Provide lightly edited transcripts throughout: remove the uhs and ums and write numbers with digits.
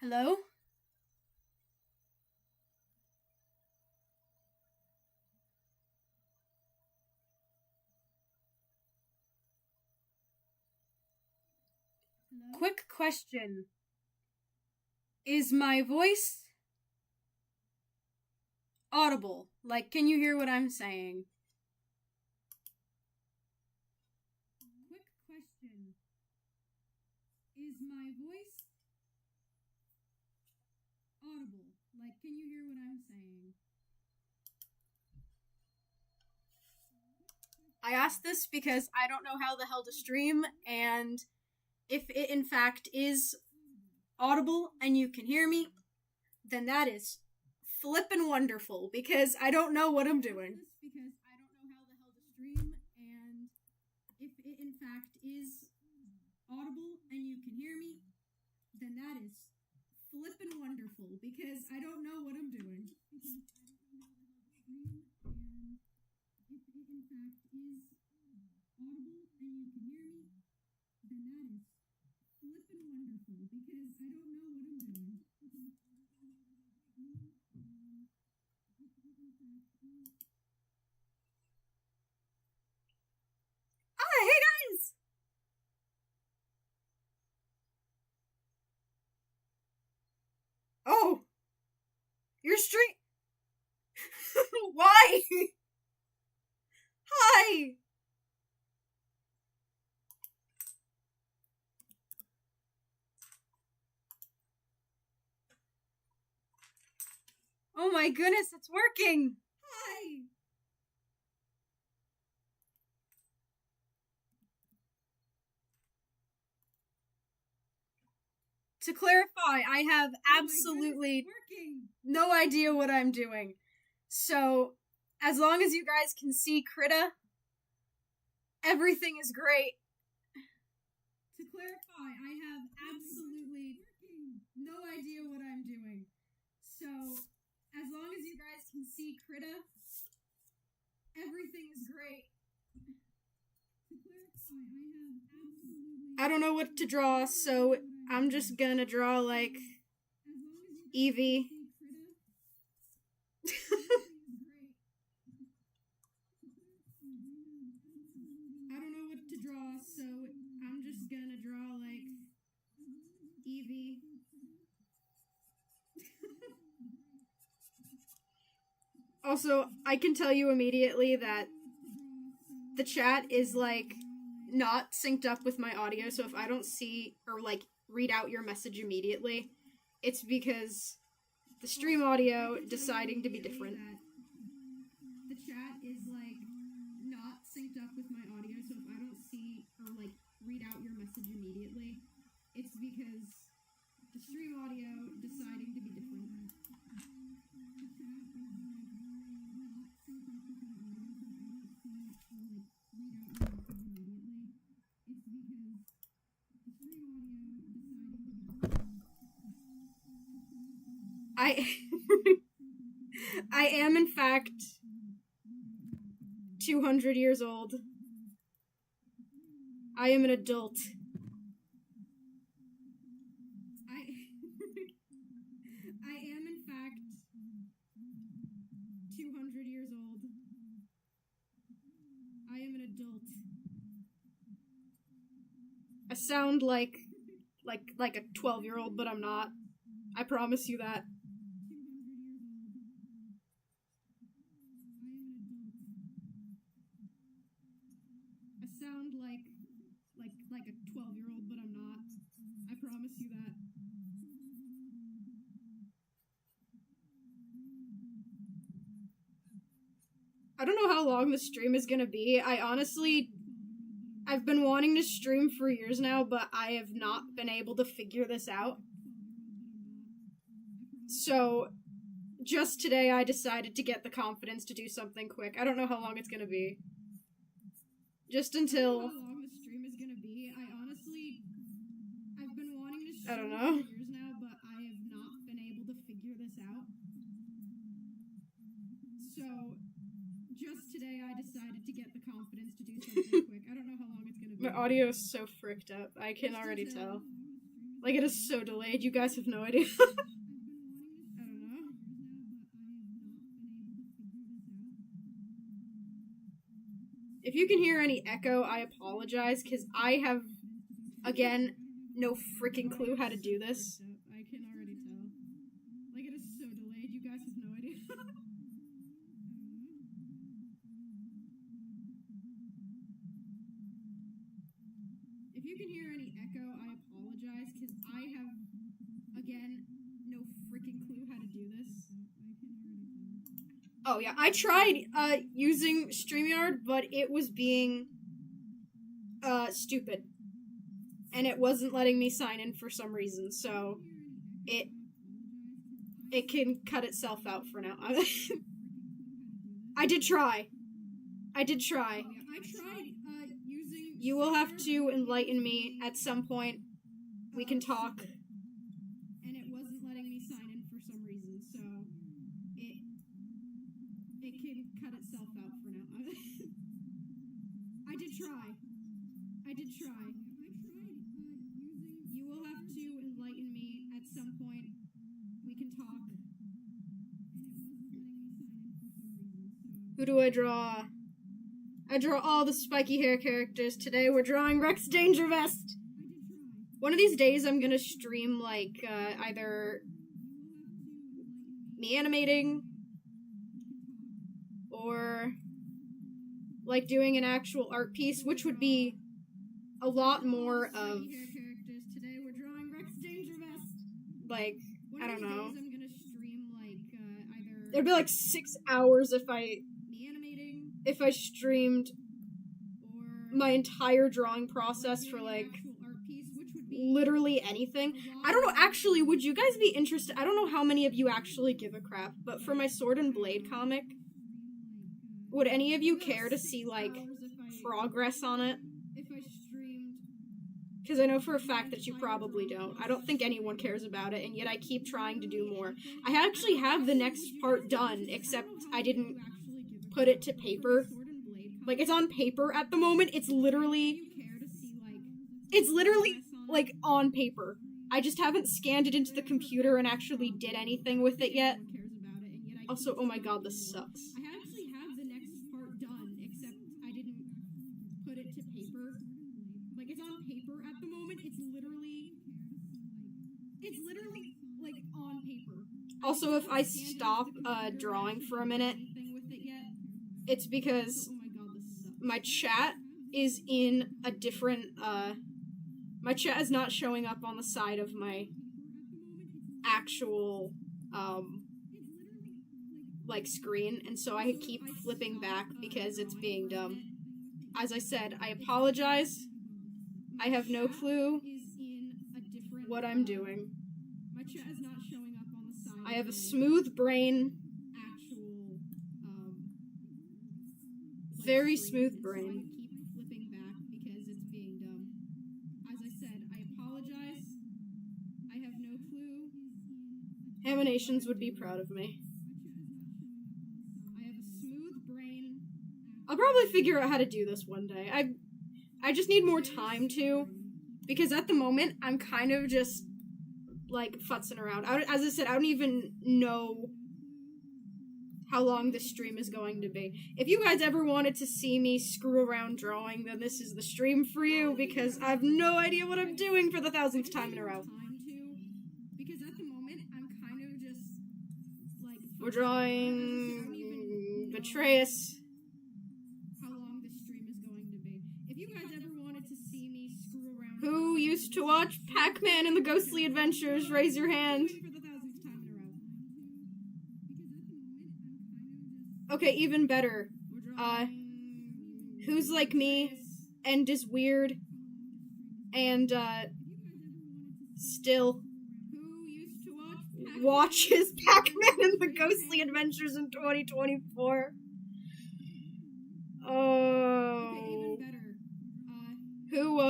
Hello? Quick question. Is my voice audible? Like, can you hear what I'm saying? Quick question. Is my voice audible? Like, can you hear what I'm saying? I asked this because I don't know how the hell to stream, and if it in fact is audible and you can hear me, then that is flippin' wonderful because I don't know what I'm doing. Because I don't know how the hell to stream, and if it in fact is audible and you can hear me, then that is flippin' wonderful because I don't know what I'm doing. If it in fact is audible and you can hear me, then that is flippin' wonderful because I don't know what I'm doing. Ah, hey guys! Oh, you're stream. Why? Hi. Oh my goodness, it's working. Hi. To clarify, I have absolutely no idea what I'm doing. So, as long as you guys can see Krita, everything is great. To clarify, I have absolutely no idea what I'm doing. So, as long as you guys can see Krita, everything is great. To clarify, I have absolutely I don't know what to draw, so I'm just gonna draw like Eevee. I don't know what to draw, so I'm just gonna draw like Eevee. Also, I can tell you immediately that the chat is like not synced up with my audio, so if I don't see or like read out your message immediately, it's because the stream audio deciding to be different. The chat is like not synced up with my audio, so if I don't see or like read out your message immediately, it's because the stream audio deciding to be different. I I am in fact 200 years old. I am an adult. I I am in fact 200 years old. I am an adult. I sound like a 12-year-old, but I'm not. I promise you that. I sound like a 12-year-old, but I'm not. I promise you that. I don't know how long the stream is gonna be. I've been wanting to stream for years now, but I have not been able to figure this out. So, just today I decided to get the confidence to do something quick. I don't know how long it's gonna be. Just until. I don't know how long the stream is gonna be. I've been wanting to stream for years now, but I have not been able to figure this out. So, just today I decided to get the confidence to do something quick. I don't know how long it's gonna be. My audio is so fricked up. I can already tell. Like, it is so delayed, you guys have no idea. I don't know. If you can hear any echo, I apologize, because I have, again, no freaking clue how to do this. I can already tell. Like, it is so delayed, you guys have no idea. If you can hear any echo, I apologize, because I have, again, no freaking clue how to do this. Oh yeah, I tried using StreamYard, but it was being stupid. And it wasn't letting me sign in for some reason, so it can cut itself out for now. I did try. I tried using... You will have to enlighten me at some point. We can talk. And it wasn't letting me sign in for some reason, so it can cut itself out for now. I did try. You will have to enlighten me at some point. We can talk. Who do I draw? I draw all the spiky hair characters. Today we're drawing Rex Dangervest. One of these days I'm gonna stream, like, either me animating or, like, doing an actual art piece, which would be a lot more of, like, I don't know. It'd be like 6 hours if I streamed my entire drawing process for, like, literally anything. I don't know, actually, would you guys be interested? I don't know how many of you actually give a crap, but for my Sword and Blade comic, would any of you care to see, like, progress on it? Because I know for a fact that you probably don't. I don't think anyone cares about it, and yet I keep trying to do more. I actually have the next part done, except I didn't put it to paper. Like, it's on paper at the moment. It's literally, like, on paper. I just haven't scanned it into the computer and actually did anything with it yet. Also, oh my god, this sucks. I actually have the next part done, except I didn't put it to paper. Like, it's on paper at the moment. It's literally, like, on paper. Also, if I stop, drawing for a minute, it's because my chat is in a different, my chat is not showing up on the side of my actual, like, screen, and so I keep flipping back because it's being dumb. As I said, I apologize. I have no clue what I'm doing. I have a smooth brain. Very smooth brain. Animations would be proud of me. I'll probably figure out how to do this one day. I just need more time to, because at the moment, I'm kind of just, like, futzing around. As I said, I don't even know how long this stream is going to be. If you guys ever wanted to see me screw around drawing, then this is the stream for you, because I have no idea what I'm doing for the 1000th time in a row. Because at the moment, I'm kind of just, like... We're drawing... Betrayus. Who used to watch Pac-Man and the Ghostly Adventures? Raise your hand. Okay, even better. Who's like me and is weird and, still watches Pac-Man and the Ghostly Adventures in 2024? Oh. Who,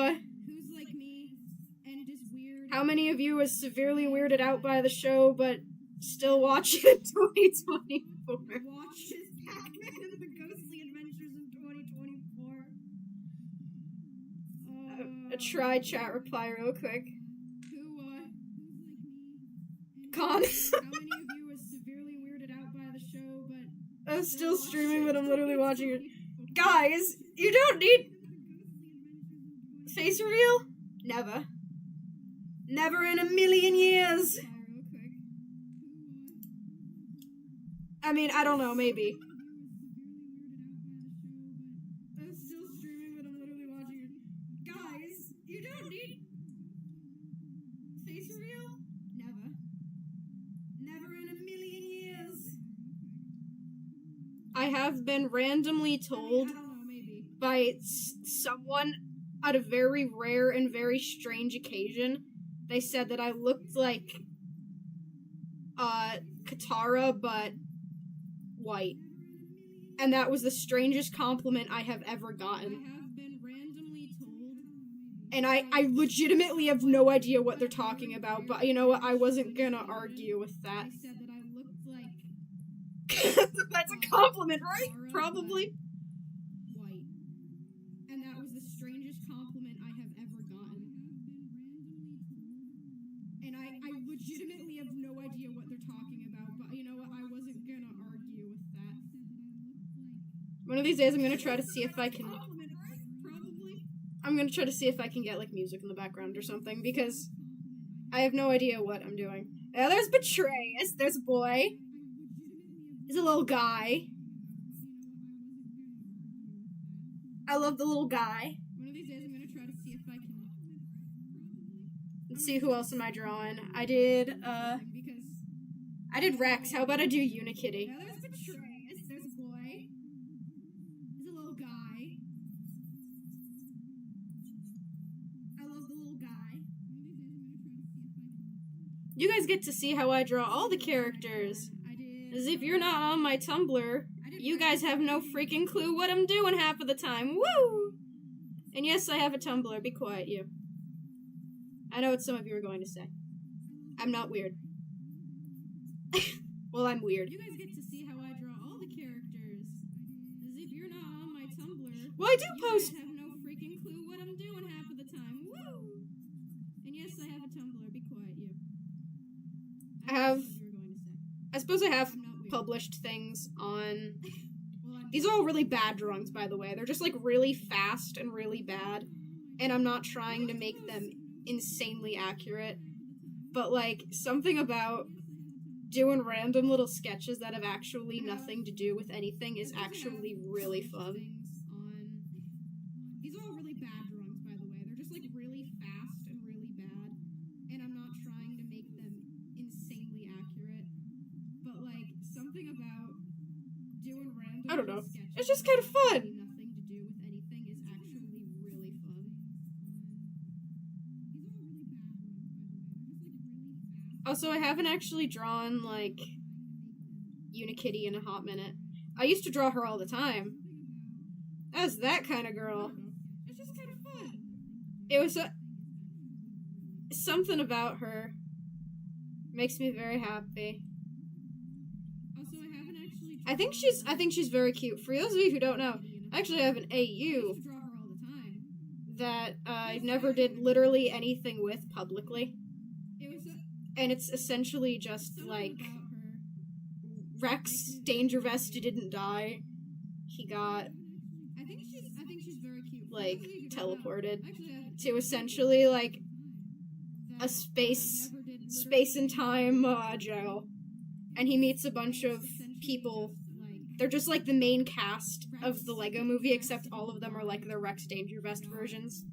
how many of you is severely weirded out by the show, but still watch it in 2024? Watches Pac-Man and the Ghostly Adventures in 2024. A try chat reply real quick. Con. How many of you was severely weirded out by the show, but I'm still streaming, but I'm literally watching it. Guys, you don't need face reveal? Never. Never in a million years. real quick. I mean, I don't know, maybe. I'm still streaming, but I'm literally watching it. Guys, you don't need face reveal? Never. Never in a million years. I have been randomly told I don't know, maybe. by someone at a very rare and very strange occasion. They said that I looked like Katara, but white. And that was the strangest compliment I have ever gotten. I have been randomly told. And I legitimately have no idea what they're talking about, but you know what? I wasn't gonna argue with that. They said that I looked like That's a compliment, right? Probably. white. And that was the strangest compliment I have ever gotten. And I legitimately have no idea what they're talking about, but you know what? I wasn't gonna argue with that. One of these days I'm gonna try to see if I can... Compliment, right? Probably. I'm gonna try to see if I can get, like, music in the background or something, because I have no idea what I'm doing. There's Betrayus, there's a boy. There's a little guy. I love the little guy. One of these days I'm gonna try to see if I can. Let's see, who else am I drawing? I did Rex. How about I do Unikitty? Now there's Betrayus, there's a boy. There's a little guy. I love the little guy. You guys get to see how I draw all the characters. As if you're not on my Tumblr, you guys have no freaking clue what I'm doing half of the time. Woo! And yes, I have a Tumblr. Be quiet, you. I know what some of you are going to say. I'm not weird. Well, I'm weird. You guys get to see how I draw all the characters. As if you're not on my Tumblr. Well, I do You post... guys have no freaking clue what I'm doing half of the time. Woo! And yes, I have a Tumblr. Be quiet, you. I have... know what you were going to say. I suppose I have I'm not weird. published things on... Well, I'm These are all really bad drawings, by the way. They're just, like, really fast and really bad. And I'm not trying to make them insanely accurate. But, like, something about doing random little sketches that have actually nothing to do with anything is actually really fun. These are all really bad drawings, by the way. They're just, like, really fast and really bad. And I'm not trying to make them insanely accurate. But, like, something about doing random I don't know. little sketches It's just that kind of have fun. nothing to do with anything is actually really fun. Also, I haven't actually drawn, like, Unikitty in a hot minute. I used to draw her all the time. I was that kind of girl. It's just kind of fun. It was something about her makes me very happy. Also, I haven't actually. I think she's very cute. For those of you who don't know, I actually have an I AU used to draw her all the time. that I never did literally anything with publicly. It was And it's essentially just something like about her. Rex Danger Vest didn't die. He got I think she's very cute. like teleported Actually, to essentially like a that space I never did space and time jail. And he meets a bunch of people. They're just like the main cast of the Lego movie, except all of them are like the Rex Danger Vest versions.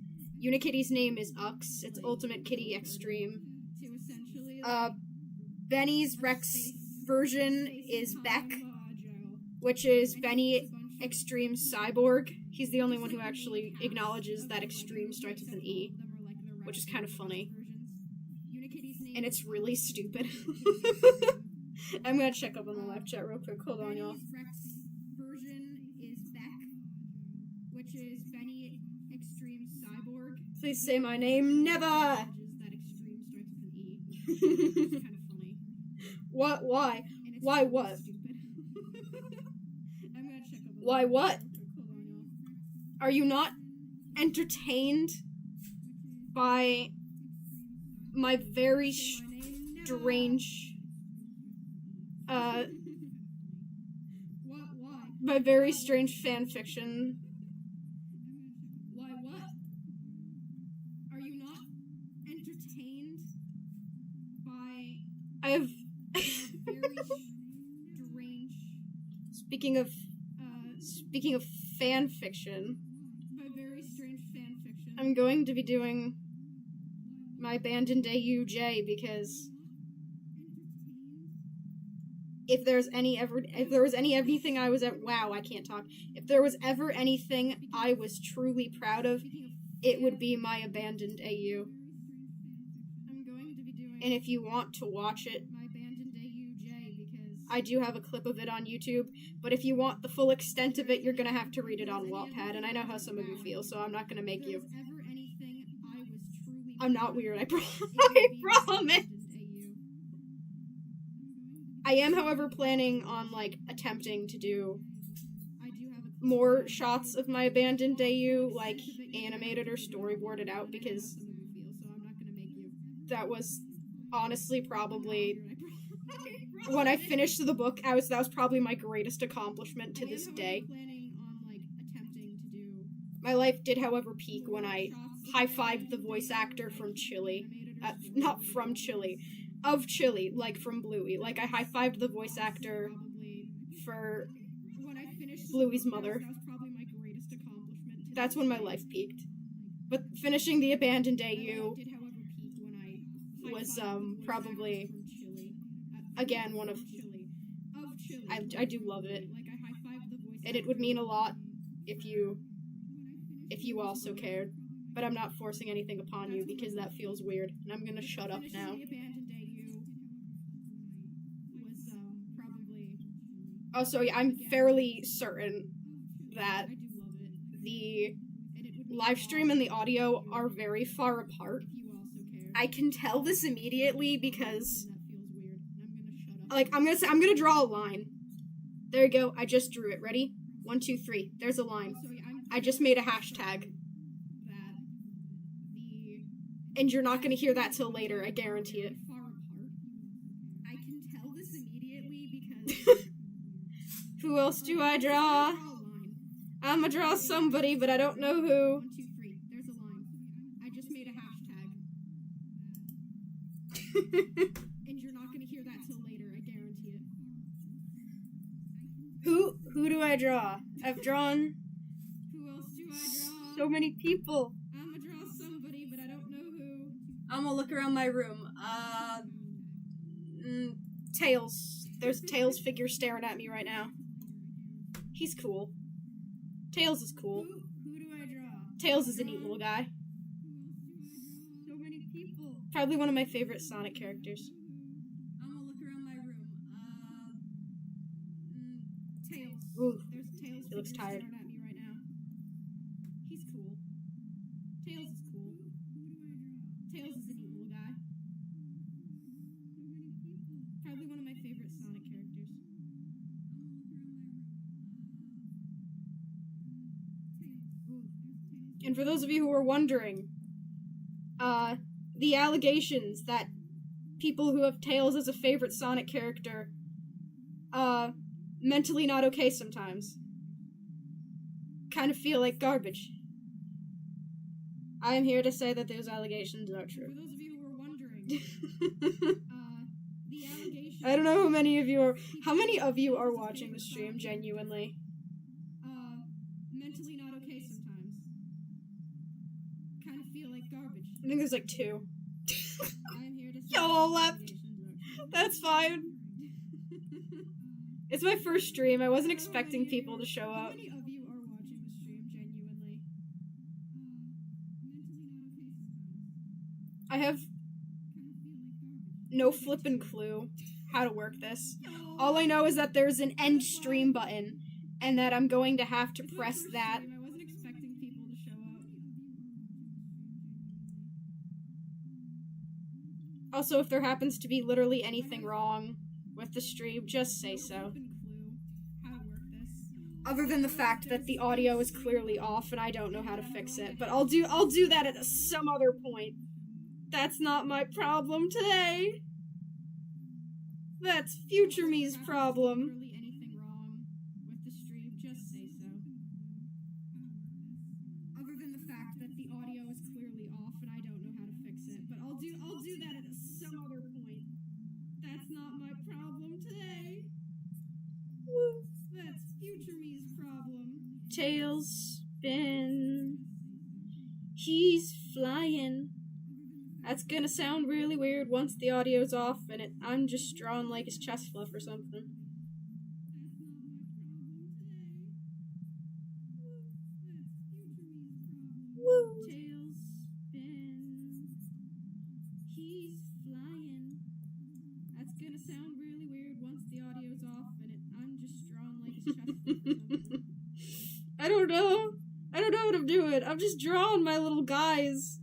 Unikitty's name is Ux. It's Ultimate Kitty Extreme. to essentially Benny's Rex version is Beck, which is Benny Extreme Cyborg. He's the only one who actually acknowledges that Extreme starts with an E, which is kind of funny. And it's really stupid. I'm gonna check up on the live chat real quick. Hold on, y'all. Rex version is Beck, which is Benny Extreme Cyborg. Please say my name. Never! That Extreme starts with an E. It's kind of funny. What? Why? And it's Why really what? Stupid. I'm gonna check up on Why what? Hold on, y'all. Are you not entertained by my very Say my name, never. strange Uh, Why? my very strange fan fiction. Why what? Are you not entertained by I have. very strange, Speaking of fan fiction, by very strange fan fiction? I'm going to be doing my Abandoned AUJ because if there was anything I was I can't talk. If there was ever anything I was truly proud of, it would be my Abandoned AU. I'm going to be doing And if you want to watch it, my Abandoned AUJ because I do have a clip of it on YouTube, but if you want the full extent of it, you're gonna have to read it on Wattpad, and I know how some of you feel, so I'm not gonna make you. if there was ever anything I was truly I'm not weird, I it would promise. be I am, however, planning on, like, attempting to do I do have a more shots of my Abandoned AU, like, animated or storyboarded out, because some of you feel, so I'm not gonna make you. that was honestly probably, I when I finished the book, that was probably my greatest accomplishment to this day. Planning on like attempting to do My life did, however, peak when I high-fived the voice actor from Chile. Not from Chile. Of Chile, like from Bluey. Like, I high-fived the voice actor for when I finished Bluey's mother. That was probably my greatest accomplishment. That's when my life peaked. But finishing the Abandoned AU did, however, peak when I was, high-fived the probably, voice actor from Chile. again, one of... Chile. I do love it. Like I high-fived the voice And it would mean a lot if you also cared. But I'm not forcing anything upon you because that feels weird. And I'm gonna shut up Finishing now. the Abandoned AU was probably. Also, yeah, I'm fairly certain that I do love it. the And it would mean live a stream lot and the audio are very far apart. if you also care. I can tell this immediately because, And that feels weird. And I'm gonna shut up. like, I'm gonna draw a line. There you go. I just drew it. Ready? 1, 2, 3. There's a line. Also, I just made a hashtag, that the and you're not gonna hear that till later. I guarantee it. far apart. I can tell this immediately because Who else do I draw? a line. I'm gonna draw somebody, but I don't know who. 1, 2, 3. There's a line. I just made a hashtag. And you're not gonna hear that till later, I guarantee it. Who do I draw? I've drawn Who else do I draw? so many people. I'm gonna draw somebody, but I don't know who. I'm gonna look around my room. Tails. There's a Tails figure staring at me right now. He's cool. Tails is cool. Who do I draw? Tails is a neat little guy. So many people. Probably one of my favorite Sonic characters. I'm gonna look around my room. Tails. Ooh, There's a Tails he looks figure tired. staring at me right now. He's cool. Tails is cool. Tails is a neat little guy. Probably one of my favorite Sonic characters. And for those of you who are wondering, the allegations that people who have Tails as a favorite Sonic character, mentally not okay sometimes. Kind of feel like garbage. I am here to say that those allegations are For true. those of you who are wondering, the allegations. I don't know how many of you are. How many of you are watching the stream genuinely? Mentally not okay sometimes. Kind of feel like garbage. I think there's like 2. I'm here to say Y'all the left. allegations are true. That's fine. It's my first stream. I wasn't expecting people to show How up. many of you are watching the stream genuinely? I have no flippin' clue how to work this. All I know is that there's an end stream button, and that I'm going to have to It's my press first that. stream. I wasn't expecting people to show up. Also, if there happens to be literally anything wrong with the stream, just say so. Flippin' clue how to work this. Other than the fact that the audio is clearly off and I don't know how to fix it, but I'll do that at some other point. That's not my problem today. That's future me's If problem. there's literally anything wrong with the stream, just say so. Other than the fact that the audio is clearly off and I don't know how to fix it, but I'll do that at some other point. That's not my problem today. That's future me's problem. Tailspin. He's flying. That's gonna sound really weird once the audio's off and I'm just drawing like his chest fluff or something. Woo! Tailspin. He's flying. That's gonna sound really weird once the audio's off and I'm just drawing like his chest fluff or something. I don't know what I'm doing. I'm just drawing my little guys.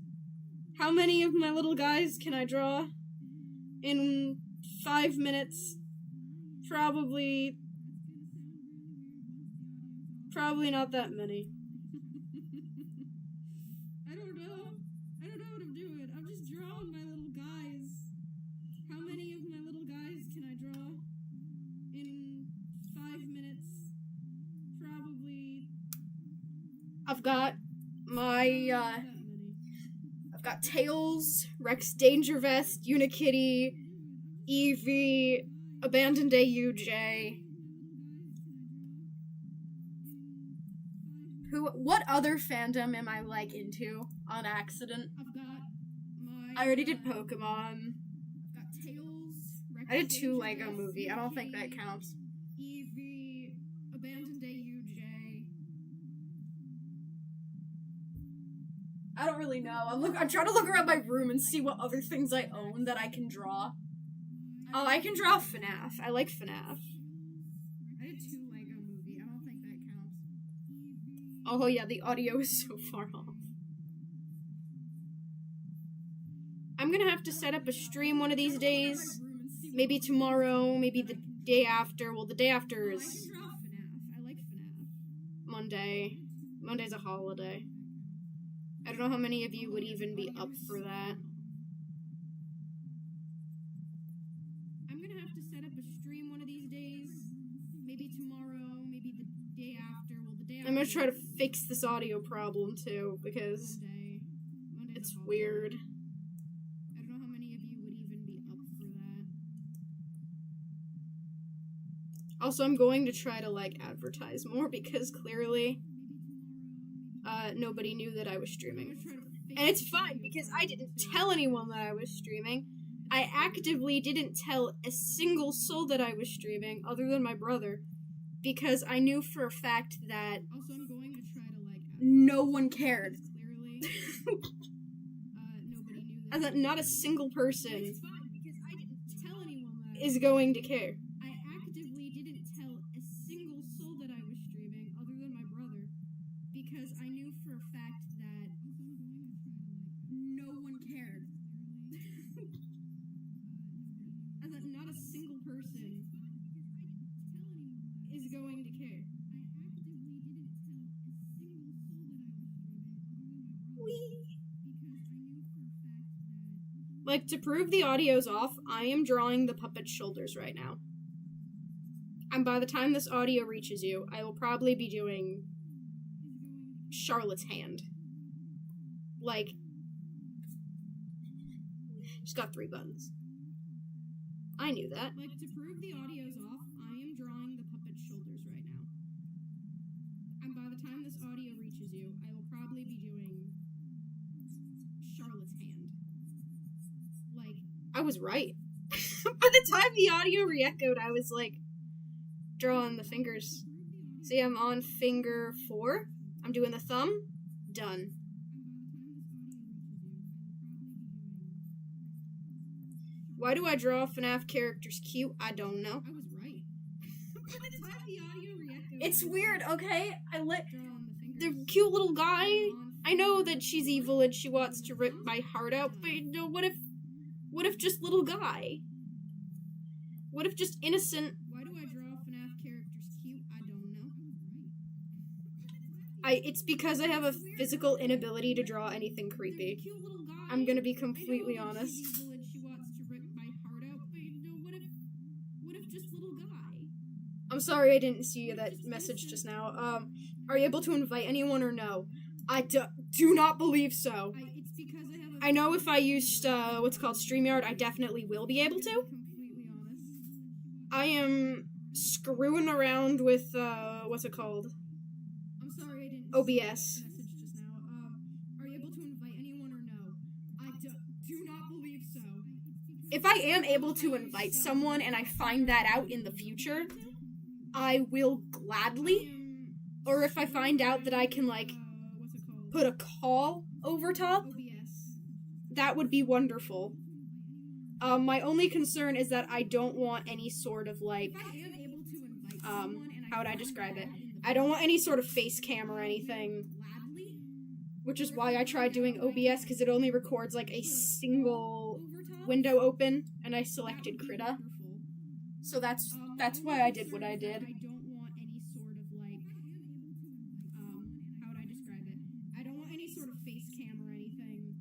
How many of my little guys can I draw in 5 minutes? Probably not that many. I don't know what I'm doing. I'm just drawing my little guys. How many of my little guys can I draw in 5 minutes? I've got my, I've got Tails, Rex Dangervest, Unikitty, Eevee, Abandoned AUJ. What other fandom am I, like, into on accident? I already did Pokemon. I did 2 Lego Movie. I don't think that counts. Eevee, Abandoned AUJ. I don't really know. I'm trying to look around my room and see what other things I own that I can draw. Oh, I can draw FNAF. I like FNAF. I did 2 Lego Movie. I don't think that counts. Oh yeah, the audio is so far off. I'm gonna have to set up a stream one of these days. Maybe tomorrow, maybe the day after. Well, the day after is I like FNAF. Monday. Monday's a holiday. I don't know how many of you would even be up for that. I'm gonna have to set up a stream one of these days. Maybe tomorrow, maybe the day after. Well, the day after. I'm gonna try to fix this audio problem too, because it's weird. I don't know how many of you would even be up for that. Also, I'm going to try to, like, advertise more, because clearly nobody knew that I was streaming. And it's fine, because I didn't tell anyone that I was streaming. I actively didn't tell a single soul that I was streaming, other than my brother, because I knew for a fact that also, I'm going to try to, like, no one cared. Clearly, nobody knew that. I thought not a single person it's fine, because I didn't tell anyone that is going to care. I actively didn't tell a single soul that I was streaming, other than my brother, because I knew for a fact that no one cared. I thought not a single person is going to care. Like, to prove the audio's off, I am drawing the puppet's shoulders right now. And by the time this audio reaches you, I will probably be doing Charlotte's hand. Like, she's got 3 buttons. I knew that. Like, to prove the audio's off, I am drawing the puppet's shoulders right now. And by the time this audio reaches you, I will probably be doing Charlotte's hand. Like, I was right. By the time the audio re-echoed, I was, like, drawing the fingers. See, I'm on finger 4. I'm doing the thumb. Done. Why do I draw FNAF characters cute? I don't know. I was right. By the time the audio re-echoed, it's weird, okay? The cute little guy. I know that she's evil and she wants to rip my heart out, but you know, what if just little guy? What if just innocent? Why do I draw FNAF characters cute? I don't know. It's because I have a physical inability to draw anything creepy. I'm gonna be completely honest. I'm sorry I didn't see that message just now. Are you able to invite anyone or no? I do not believe so. It's because I have I know if I used, what's called StreamYard, I definitely will be able to. completely honest. I am screwing around with, what's it called? I'm sorry I didn't OBS. see that message just now. Are you able to invite anyone or no? I do not believe so. If I am able to invite someone and I find that out in the future, I will gladly. Or if I find out that I can, like, What's it called? put a call over top, OBS. that would be wonderful. My only concern is that I don't want any sort of, like, If I am able to invite someone and how would I find describe that it? out in the I don't want any sort of face cam or future, anything, gladly. which is why I tried doing OBS, because it only records, like, a single Over top? window open, and I That selected would be Krita. wonderful. So that's My only why I did concern what I is that did. I don't want any sort of like, how would I describe it? I don't want any sort of face cam or anything,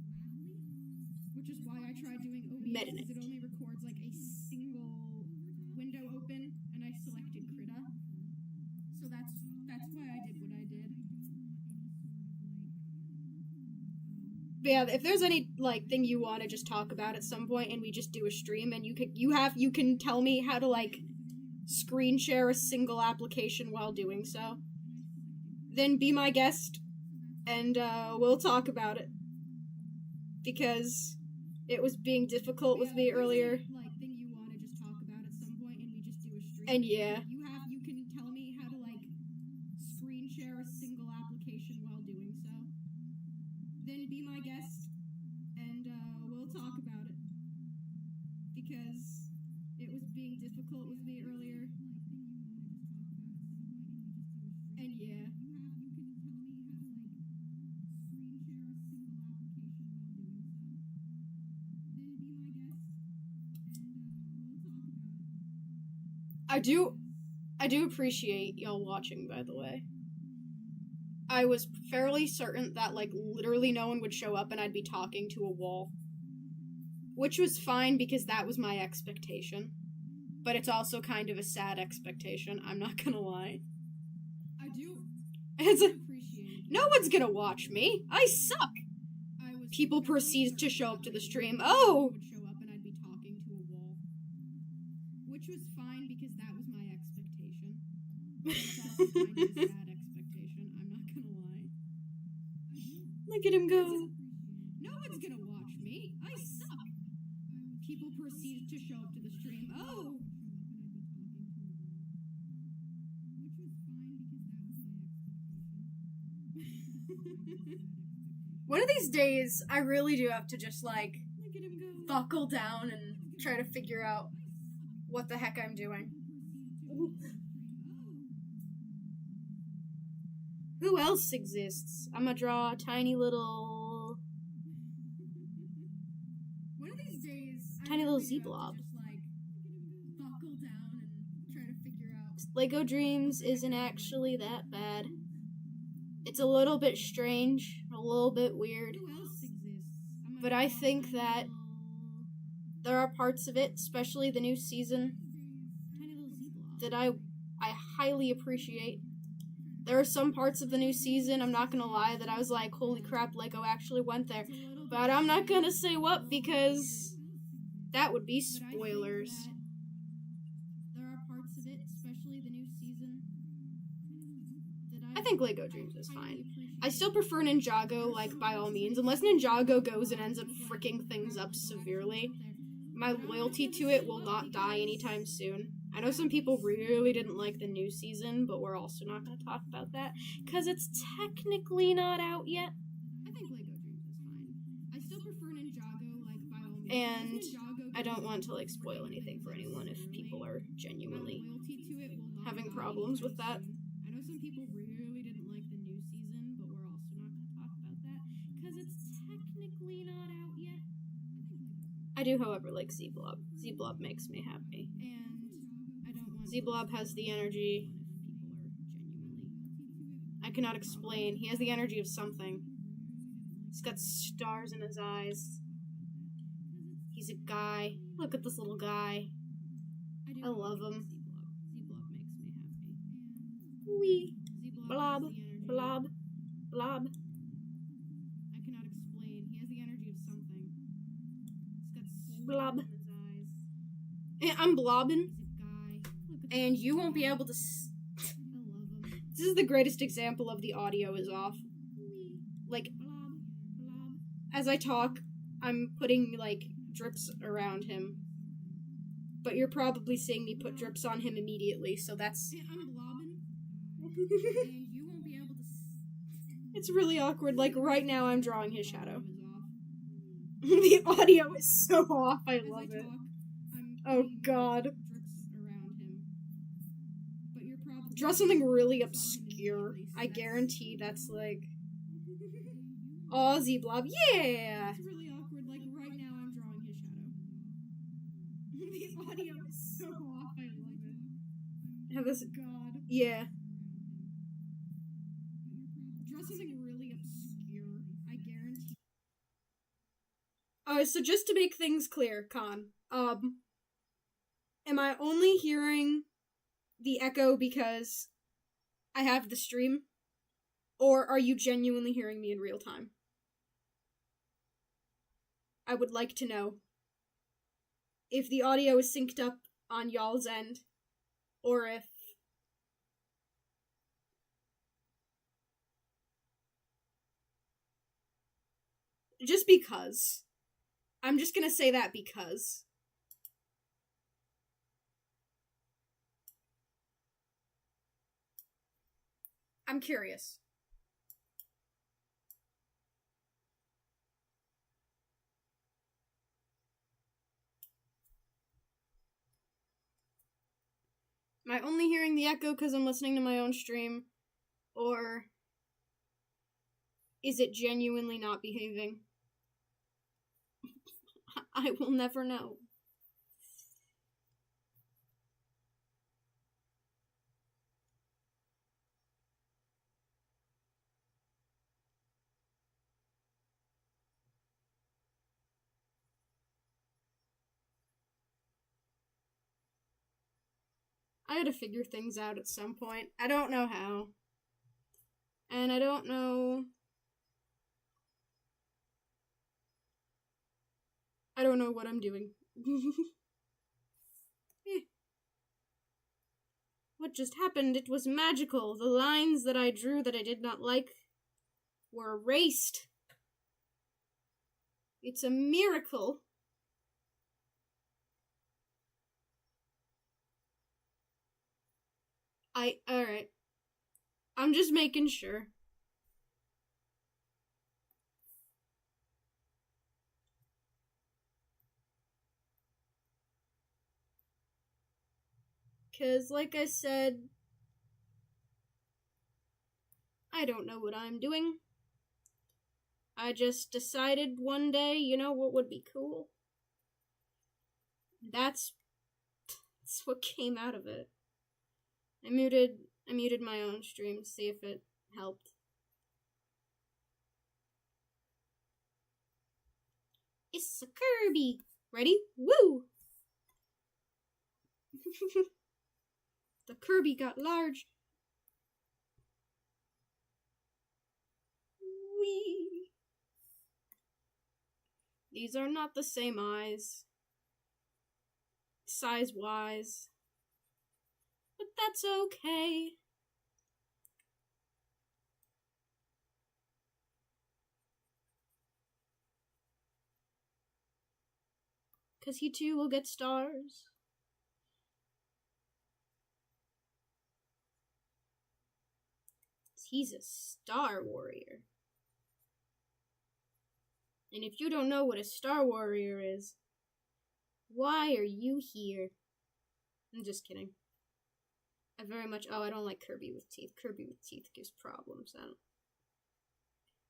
which is why I tried doing OBS Medinet. because it only records like a single window open, and I selected Krita. So that's why I did what I did. But yeah, if there's any like thing you want to just talk about at some point, and we just do a stream, and you can tell me how to like screen share a single application while doing so, then be my guest, and we'll talk about it. Because it was being difficult with me earlier, Like thing you want to just talk about at some point, and we just do a stream. and yeah, You can tell me how to like screen share a single application while doing so. Then be my guest, and we'll talk about it. Because it was being difficult with me earlier. And yeah. I do appreciate y'all watching, by the way. I was fairly certain that, like, literally no one would show up and I'd be talking to a wall. Which was fine because that was my expectation. But it's also kind of a sad expectation, I'm not gonna lie. I do It's a, appreciate no one's gonna watch me. I suck. I was People fairly proceed to certain show that, up to the like, stream. no Oh! one would show up and I'd be talking to a wall. Which was fine because that was my expectation. But it's also kind of a sad expectation, I'm not gonna lie. Look at him go. No one's gonna watch me. I suck. People proceeded to show up to the stream. Oh! One of these days, I really do have to just, like, Look at him go. buckle down and try to figure out what the heck I'm doing. Who else exists? I'm gonna draw a tiny little... One of these days, Tiny I little really do have Z-blob. to just like buckle down and try to figure out. Lego Dreams isn't actually that bad. It's a little bit strange, a little bit weird, Who else exists? I'm gonna but I draw a think tiny that little- there are parts of it, especially the new season, tiny little Z-blob. that I highly appreciate. There are some parts of the new season, I'm not gonna lie, that I was like, holy crap, Lego actually went there. It's a little bit But I'm not strange, gonna say what, because that would be but I think spoilers. that there are parts of it, especially the new season, that I think Lego Dreams is highly fine. appreciate. I still prefer Ninjago, like, by all means, unless Ninjago goes and ends up freaking things up severely. My loyalty to it will not die anytime soon. I know some people really didn't like the new season, but we're also not going to talk about that, because it's technically not out yet. I think Lego Dreams is fine. I still prefer Ninjago, like, by all means. And Unless Ninjago I don't goes want to, like, and spoil freaking anything for things up anyone if severely. people are My genuinely loyalty to it will not having die problems with anytime that. soon. I know some people really didn't like the new season, but we're also not going to talk about that because it's technically not out yet. I do, however, like Z-Blob. Z-Blob makes me happy. And I don't want Z-Blob has the energy. if people are genuinely. I cannot explain. He has the energy of something. He's got stars in his eyes. He's a guy. Look at this little guy. do I love like him. Z-Blob. Z-Blob makes me happy. Wee. Z Blob. has the energy. Blob. Blob. I cannot explain. He has the energy of something. He's got squint Blob. in his eyes. I'm blobbing, He's a guy. Look at and this you won't be guy. able to. I love him. This is the greatest example of the audio is off. Wee. Like, Blob. Blob. as I talk, I'm putting, like, drips around him. But you're probably seeing me put drips on him immediately, so that's. I'm blobbing, and you won't be able to. It's really awkward. Like, right now, I'm drawing his shadow. Is off. The audio is so off. I As love I it. talk, I'm Oh, putting God. drips around him. But you're probably Draw something really on him obscure. immediately, so I that's- guarantee that's like. Oh, Z-Blob. Yeah! It's really awkward. Like right now, I'm drawing his shadow. The audio is so off. I love it. Have this. God. Yeah. Draw something really obscure. I guarantee. So just to make things clear, Khan, am I only hearing the echo because I have the stream? Or are you genuinely hearing me in real time? I would like to know if the audio is synced up on y'all's end, or if... Just because. I'm just gonna say that because. I'm curious. Am I only hearing the echo because I'm listening to my own stream? Or is it genuinely not behaving? I will never know. I had to figure things out at some point. I don't know how. And I don't know... I don't know what I'm doing. What just happened? It was magical. The lines that I drew that I did not like were erased. It's a miracle. Alright. I'm just making sure. Because, like I said, I don't know what I'm doing. I just decided one day, you know what would be cool? That's what came out of it. I muted my own stream to see if it helped. It's a Kirby! Ready? Woo! The Kirby got large. Wee. These are not the same eyes, size-wise, but that's okay. Because he too will get stars. He's a Star Warrior. And if you don't know what a Star Warrior is, why are you here? I'm just kidding. I don't like Kirby with teeth. Kirby with teeth gives problems.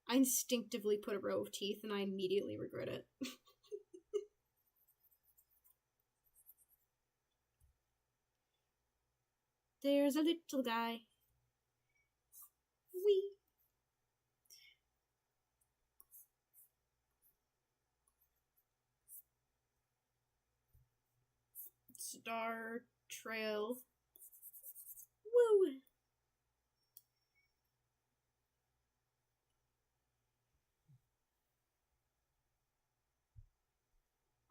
I instinctively put a row of teeth and I immediately regret it. There's a little guy. Wee. Star Trail. Woo!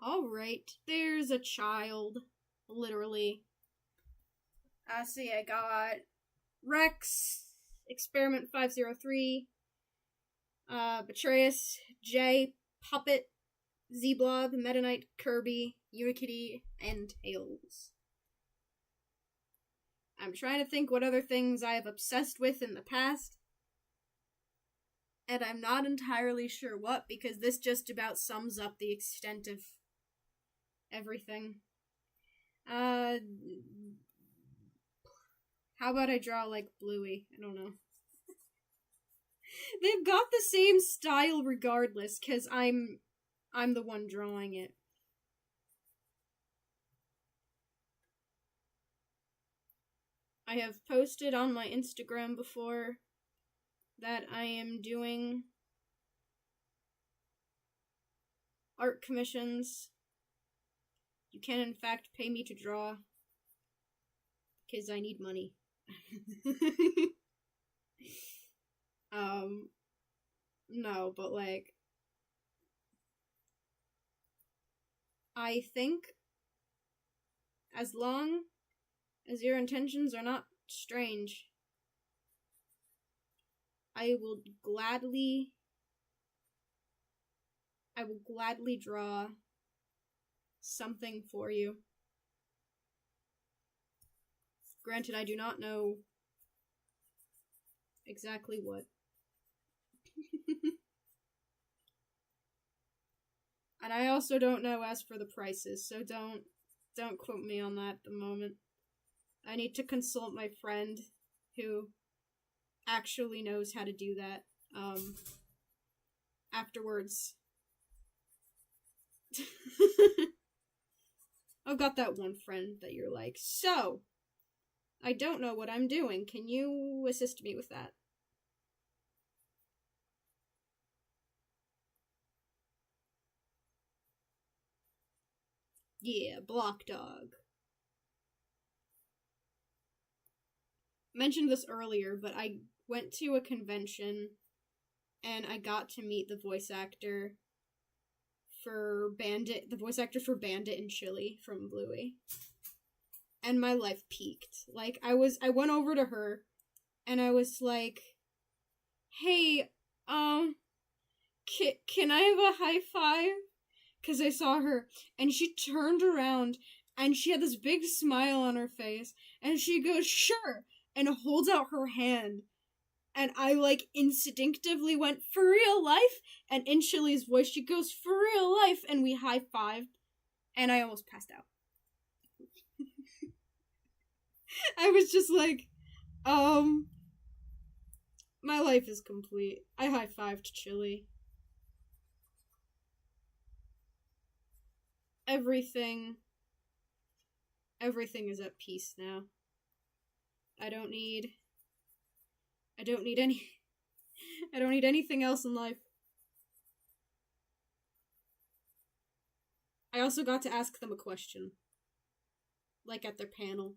Alright, there's a child. Literally. See, I got Rex, Experiment 503, Betrayus, Jay, Puppet, Z-Blob, Meta Knight, Kirby, Unikitty, and Tails. I'm trying to think what other things I have obsessed with in the past, and I'm not entirely sure what, because this just about sums up the extent of everything. How about I draw like Bluey? I don't know. They've got the same style regardless, because I'm the one drawing it. I have posted on my Instagram before that I am doing art commissions. You can in fact pay me to draw, because I need money. No, but like, I think as long as your intentions are not strange, I will gladly draw something for you. Granted, I do not know exactly what. And I also don't know as for the prices, so don't quote me on that at the moment. I need to consult my friend who actually knows how to do that afterwards. I've got that one friend that you're like, so, I don't know what I'm doing. Can you assist me with that? Yeah, Block Dog. I mentioned this earlier, but I went to a convention and I got to meet the voice actor for Bandit, in Chile from Bluey. And my life peaked. Like, I went over to her and I was like, hey, can I have a high five? Because I saw her, and she turned around, and she had this big smile on her face, and she goes, sure, and holds out her hand. And I, like, instinctively went, for real life? And in Chili's voice, she goes, for real life, and we high-fived, and I almost passed out. I was just like, my life is complete. I high-fived Chili. Everything is at peace now. I don't need anything else in life. I also got to ask them a question. Like at their panel.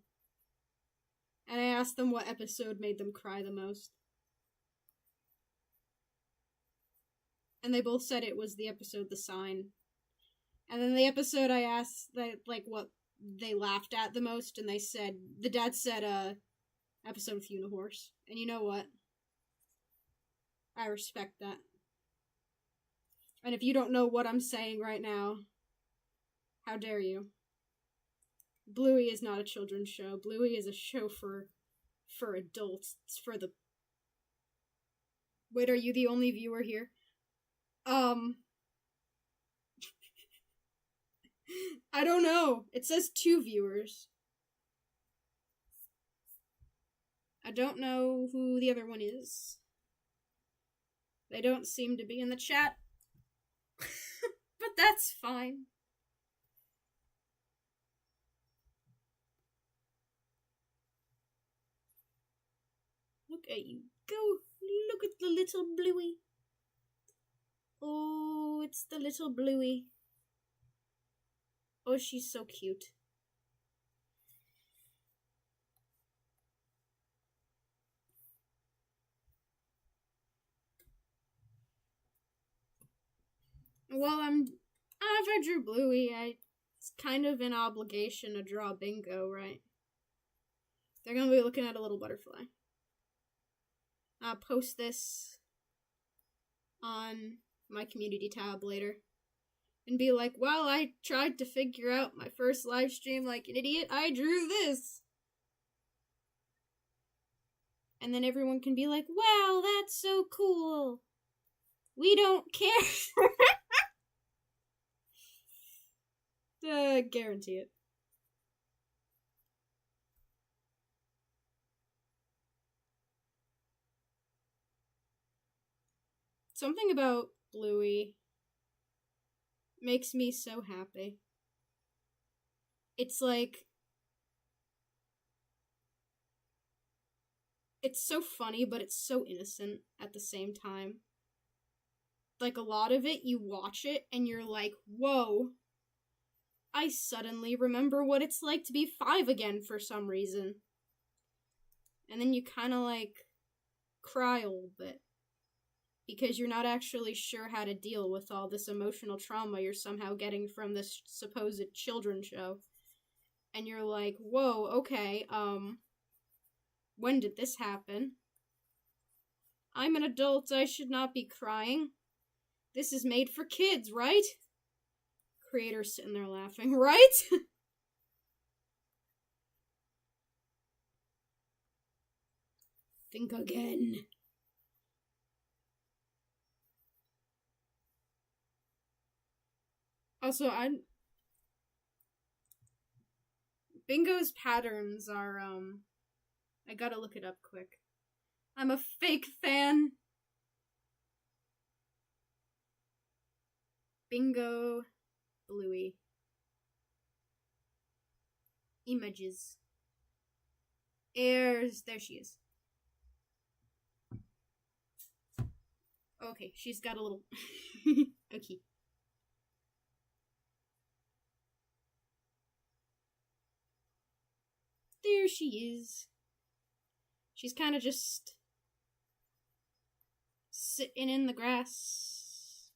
And I asked them what episode made them cry the most. And they both said it was the episode The Sign. And then the episode I asked like what they laughed at the most, and the dad said episode with Unihorse. And you know what? I respect that. And if you don't know what I'm saying right now, how dare you? Bluey is not a children's show. Bluey is a show for adults. It's for the... Wait, are you the only viewer here? I don't know. It says 2 viewers. I don't know who the other one is. They don't seem to be in the chat. But that's fine. Look at you go. Look at the little Bluey. Oh, it's the little Bluey. Oh, she's so cute. While If I drew Bluey, it's kind of an obligation to draw Bingo, right? They're gonna be looking at a little butterfly. I'll post this on my community tab later. And be like, well, I tried to figure out my first live stream like an idiot. I drew this. And then everyone can be like, wow, that's so cool. We don't care. Guarantee it. Something about Bluey makes me so happy. It's like, it's so funny, but it's so innocent at the same time. Like, a lot of it, you watch it, and you're like, whoa, I suddenly remember what it's like to be 5 again for some reason. And then you kind of, like, cry a little bit. Because you're not actually sure how to deal with all this emotional trauma you're somehow getting from this supposed children's show. And you're like, whoa, okay, when did this happen? I'm an adult, I should not be crying. This is made for kids, right? Creator's sitting there laughing, right? Think again. Also, Bingo's patterns are, I gotta look it up quick. I'm a fake fan. Bingo Bluey. Images. There she is. Okay, she's got a little... okay. There she is. She's kind of just sitting in the grass.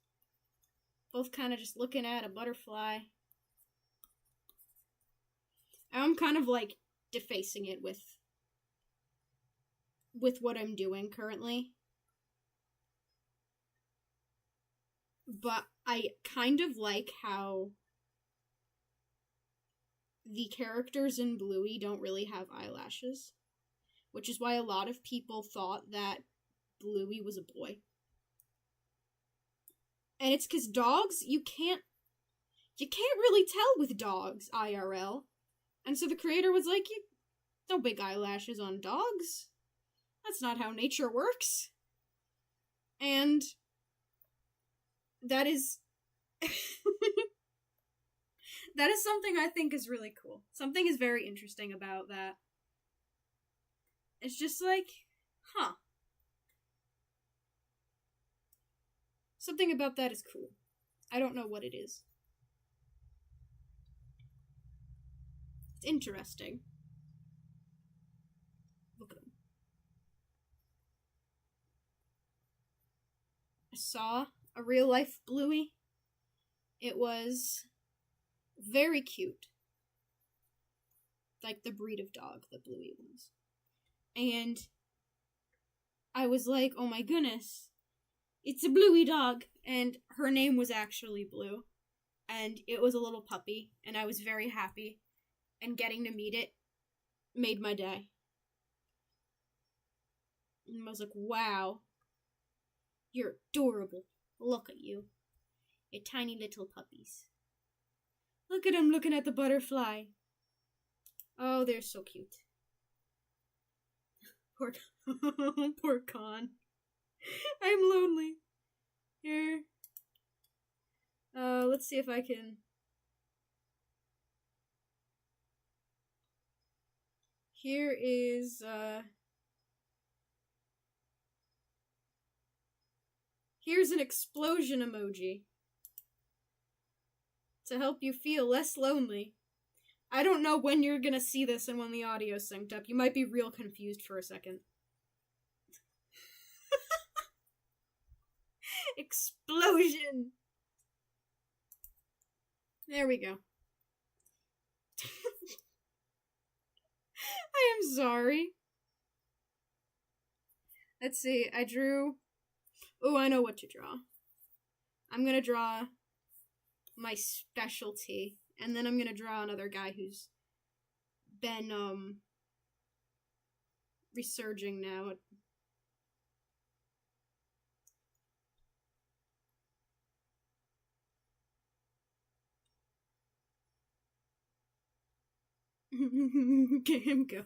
Both kind of just looking at a butterfly. I'm kind of like defacing it with what I'm doing currently. But I kind of like how the characters in Bluey don't really have eyelashes, which is why a lot of people thought that Bluey was a boy. And it's because dogs, you can't really tell with dogs IRL. And so the creator was like, no big eyelashes on dogs. That's not how nature works. And that is that is something I think is really cool. Something is very interesting about that. It's just like, huh. Something about that is cool. I don't know what it is. It's interesting. Look at them. I saw a real life Bluey. It was very cute. Like the breed of dog that Bluey was. And I was like, oh my goodness, it's a Bluey dog. And her name was actually Blue. And it was a little puppy. And I was very happy. And getting to meet it made my day. And I was like, wow. You're adorable. Look at you. You're tiny little puppies. Look at them looking at the butterfly. Oh, they're so cute. Poor Con. I'm lonely. Here. Let's see if I can... Here is, here's an explosion emoji. To help you feel less lonely. I don't know when you're gonna see this and when the audio's synced up. You might be real confused for a second. Explosion! There we go. I am sorry. Let's see, I drew... Oh, I know what to draw. I'm gonna draw my specialty, and then I'm gonna draw another guy who's been, resurging now. Get him go.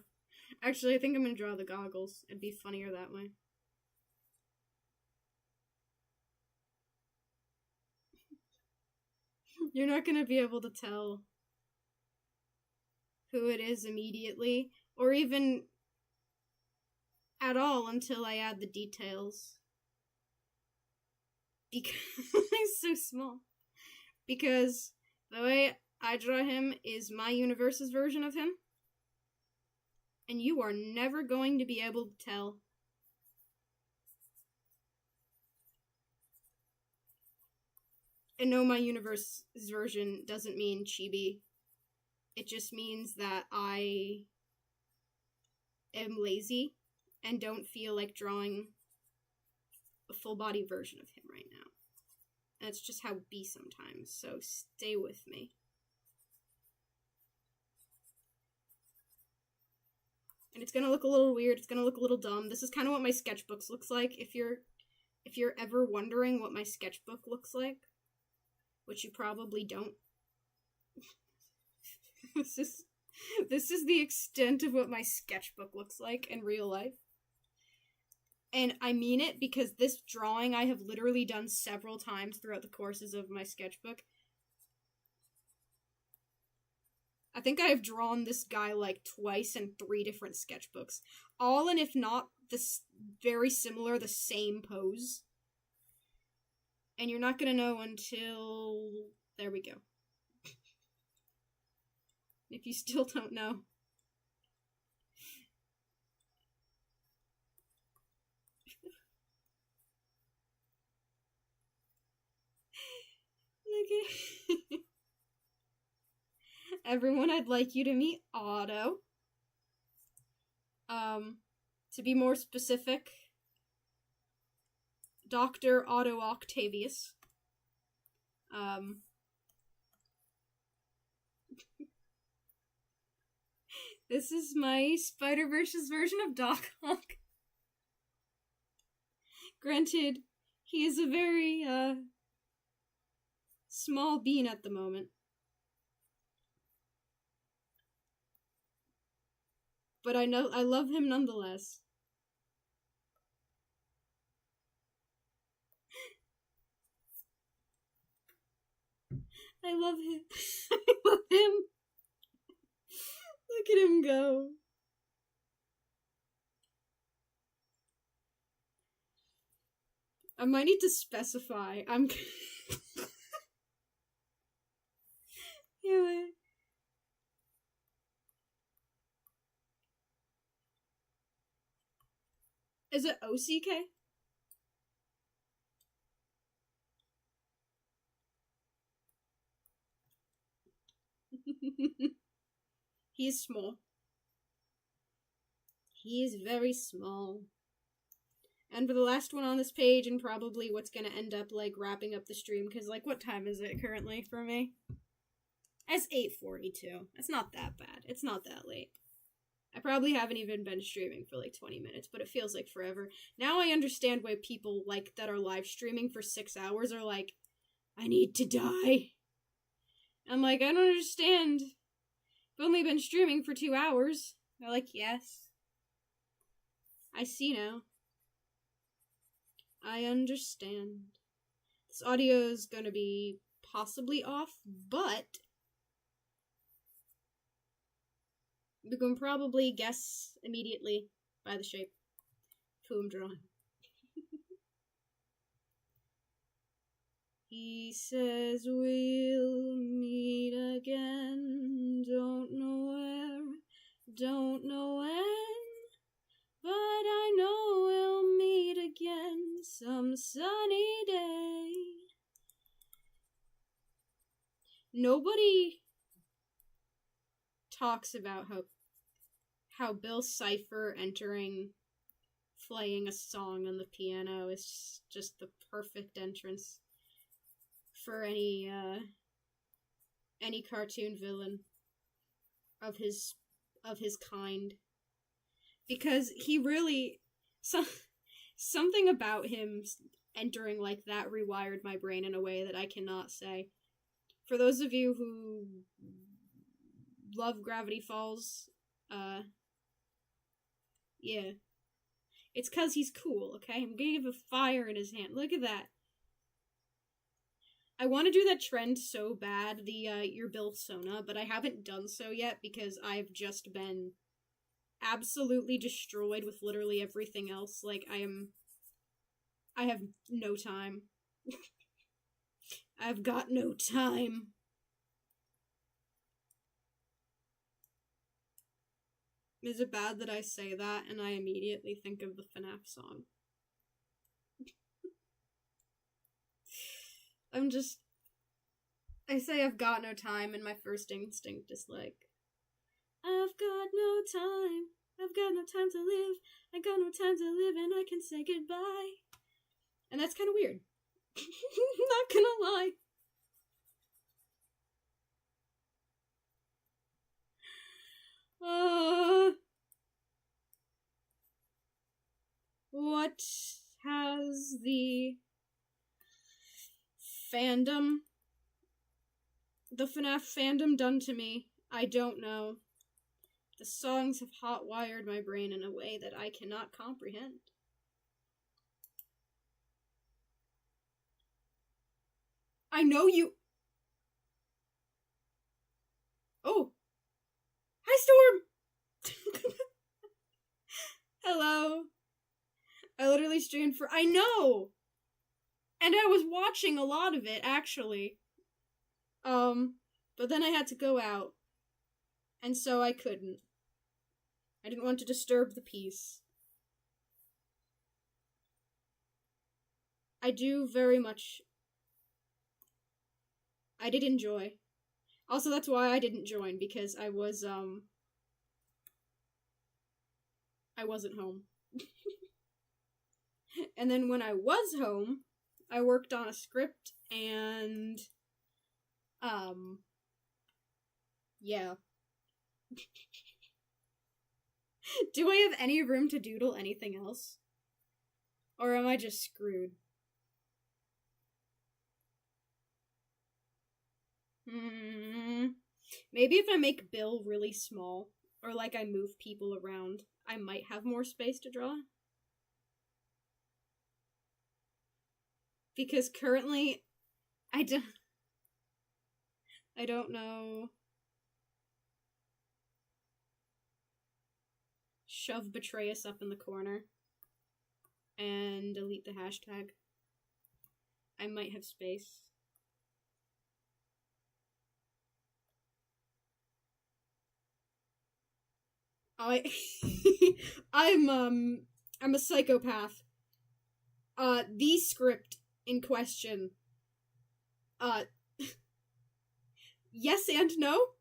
Actually, I think I'm gonna draw the goggles. It'd be funnier that way. You're not gonna be able to tell who it is immediately, or even at all until I add the details. Because he's so small. Because the way I draw him is my universe's version of him. And you are never going to be able to tell. And no, my universe's version doesn't mean chibi. It just means that I am lazy and don't feel like drawing a full body version of him right now. And it's just how it be sometimes, so stay with me. And it's gonna look a little weird, it's gonna look a little dumb. This is kind of what my sketchbooks looks like, if you're ever wondering what my sketchbook looks like, which you probably don't. This is the extent of what my sketchbook looks like in real life. And I mean it because this drawing I have literally done several times throughout the courses of my sketchbook. I think I have drawn this guy like twice in 3 different sketchbooks. All in, if not this very similar, the same pose. And you're not gonna know until... There we go. If you still don't know. Okay. Everyone, I'd like you to meet Otto. To be more specific, Dr. Otto Octavius. This is my Spider-Verse's version of Doc Ock. Granted, he is a very, small bean at the moment. But I love him nonetheless. I love him. I love him. Look at him go. I might need to specify. Anyway. Is it OCK? He is small. He is very small. And for the last one on this page, and probably what's gonna end up, like, wrapping up the stream, because, like, what time is it currently for me? It's 8:42. It's not that bad. It's not that late. I probably haven't even been streaming for, like, 20 minutes, but it feels like forever. Now I understand why people, like, that are live streaming for 6 hours are like, I need to die. I'm like, I don't understand. I've only been streaming for 2 hours. They're like, yes. I see now. I understand. This audio is gonna be possibly off, but you can probably guess immediately by the shape of who I'm drawing. He says we'll meet again, don't know where, don't know when, but I know we'll meet again some sunny day. nobody talks about how Bill Cipher playing a song on the piano is just the perfect entrance for any cartoon villain of his kind, because he really something about him entering like that rewired my brain in a way that I cannot say. For those of you who love Gravity Falls, yeah. It's 'cause he's cool, okay? I'm gonna give a fire in his hand. Look at that. I want to do that trend so bad, the your Bill Sona, but I haven't done so yet because I've just been absolutely destroyed with literally everything else. Like, I have no time. I've got no time. Is it bad that I say that and I immediately think of the FNAF song? I say I've got no time, and my first instinct is like, I've got no time. I've got no time to live. I got no time to live, and I can say goodbye. And that's kind of weird. Not gonna lie. What has the FNAF fandom done to me? I don't know. The songs have hot-wired my brain in a way that I cannot comprehend. I know you... Oh! Hi, Storm! Hello. I literally streamed for... I know! And I was watching a lot of it, actually. But then I had to go out. And so I couldn't. I didn't want to disturb the peace. I do very much... I did enjoy. Also, that's why I didn't join, because I wasn't home. And then when I was home, I worked on a script, and, yeah. Do I have any room to doodle anything else? Or am I just screwed? Maybe if I make Bill really small, or like I move people around, I might have more space to draw. Because currently, I don't know. Shove Betrayus up in the corner. And delete the hashtag. I might have space. I'm a psychopath. The script in question. Yes and no?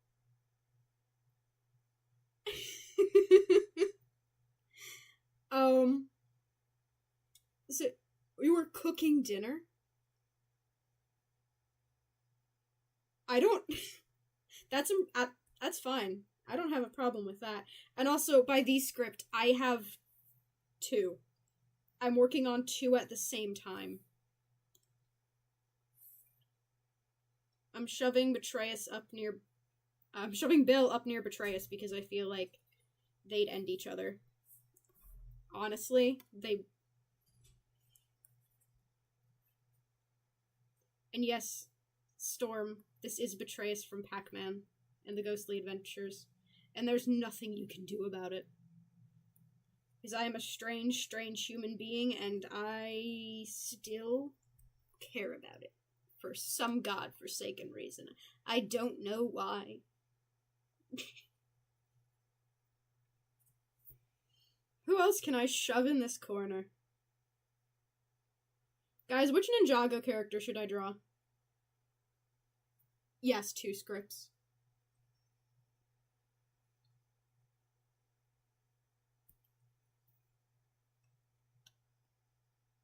So, we were cooking dinner? I don't... That's fine. I don't have a problem with that. And also, by the script, I have 2. I'm working on 2 at the same time. I'm shoving Bill up near Betrayus because I feel like they'd end each other. Honestly, And yes, Storm, this is Betrayus from Pac-Man and the Ghostly Adventures, and there's nothing you can do about it. Because I am a strange, strange human being, and I still care about it. For some godforsaken reason. I don't know why. Who else can I shove in this corner? Guys, which Ninjago character should I draw? Yes, 2 scripts.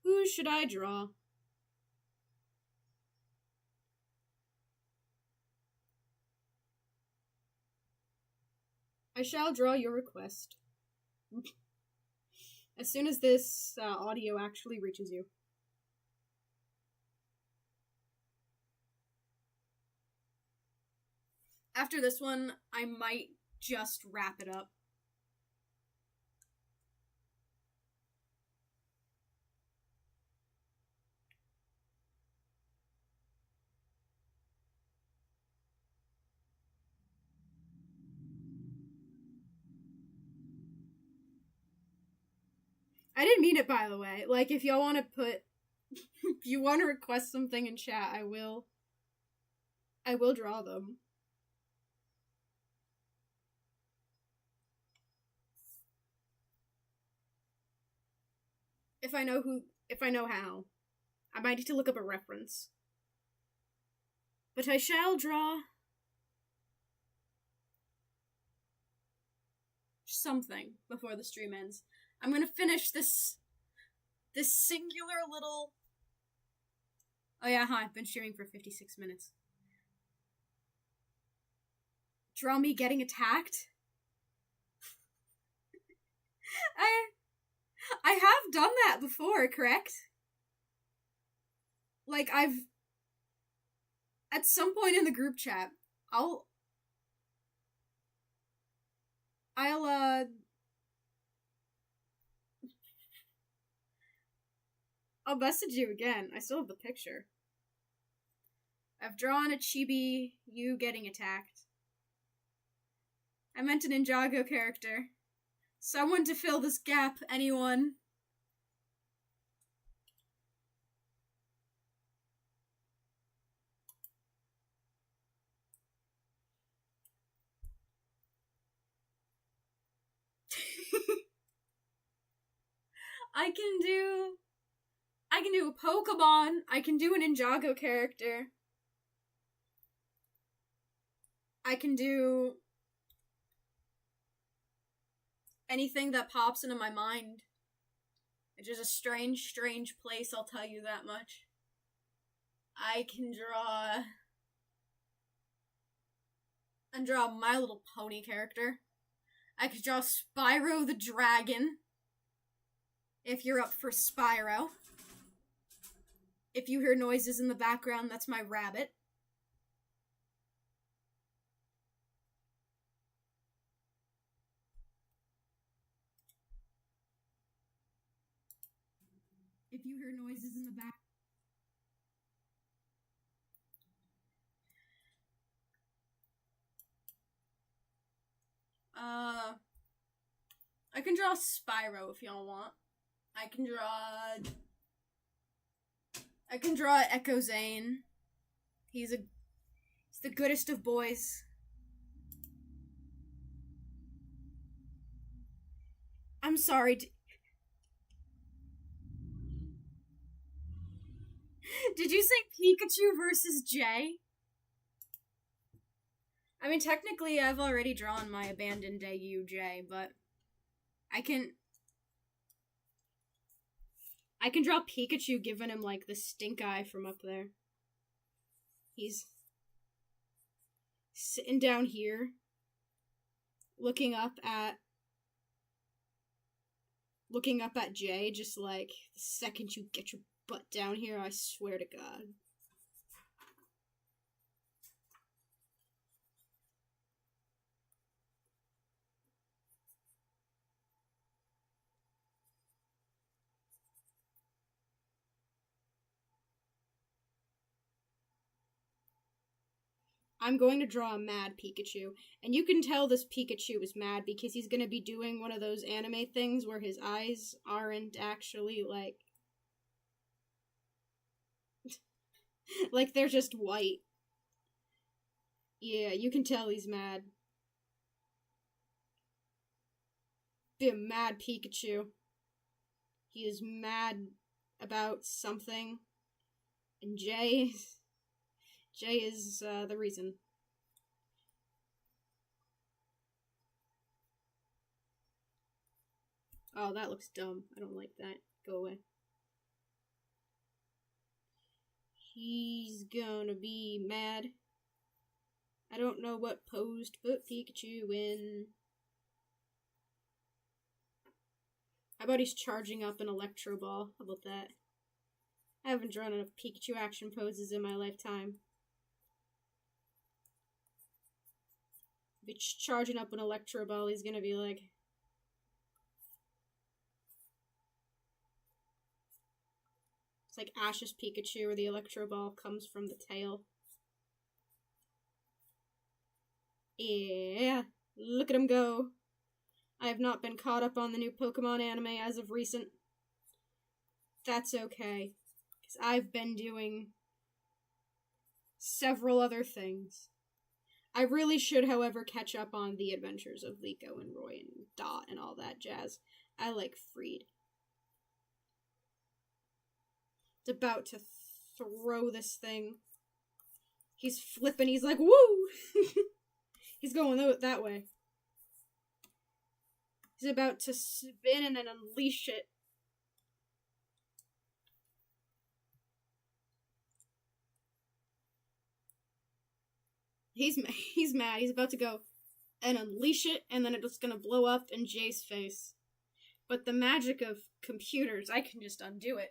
Who should I draw? I shall draw your request. As soon as this audio actually reaches you. After this one, I might just wrap it up. I didn't mean it, by the way. Like, if y'all want to put... if you want to request something in chat, I will draw them. If I know how. I might need to look up a reference. But I shall draw something before the stream ends. I'm gonna finish this singular little... Oh yeah, I've been streaming for 56 minutes. Draw me getting attacked? I have done that before, correct? Like, at some point in the group chat, I'll message you again. I still have the picture. I've drawn a chibi you getting attacked. I meant an Ninjago character. Someone to fill this gap, anyone? I can do a Pokemon. I can do a Ninjago character. I can do anything that pops into my mind. It's just a strange, strange place, I'll tell you that much. I can draw a My Little Pony character. I could draw Spyro the Dragon. If you're up for Spyro. If you hear noises in the background, that's my rabbit. If you hear noises in the back. I can draw Spyro if y'all want. I can draw Echo Zane. He's the goodest of boys. I'm sorry. Did you say Pikachu versus Jay? I mean, technically, I've already drawn my abandoned Dayu Jay, but I can draw Pikachu giving him, like, the stink eye from up there. He's sitting down here, looking up at Jay, just like, the second you get your butt down here, I swear to God. I'm going to draw a mad Pikachu. And you can tell this Pikachu is mad because he's going to be doing one of those anime things where his eyes aren't actually, like... like, they're just white. Yeah, you can tell he's mad. Be a mad Pikachu. He is mad about something. And Jay Jay is the reason. Oh, that looks dumb. I don't like that. Go away. He's gonna be mad. I don't know what pose to put Pikachu in. How about he's charging up an Electro Ball? How about that? I haven't drawn enough Pikachu action poses in my lifetime. If he's charging up an Electro Ball, he's gonna be like... It's like Ash's Pikachu, where the Electro Ball comes from the tail. Yeah, look at him go. I have not been caught up on the new Pokemon anime as of recent. That's okay, because I've been doing several other things. I really should, however, catch up on the adventures of Liko and Roy and Dot and all that jazz. I like Freed. It's about to throw this thing. He's flipping, he's like, woo! He's going that way. He's about to spin and then unleash it. He's mad. He's about to go and unleash it, and then it's gonna blow up in Jay's face. But the magic of computers, I can just undo it.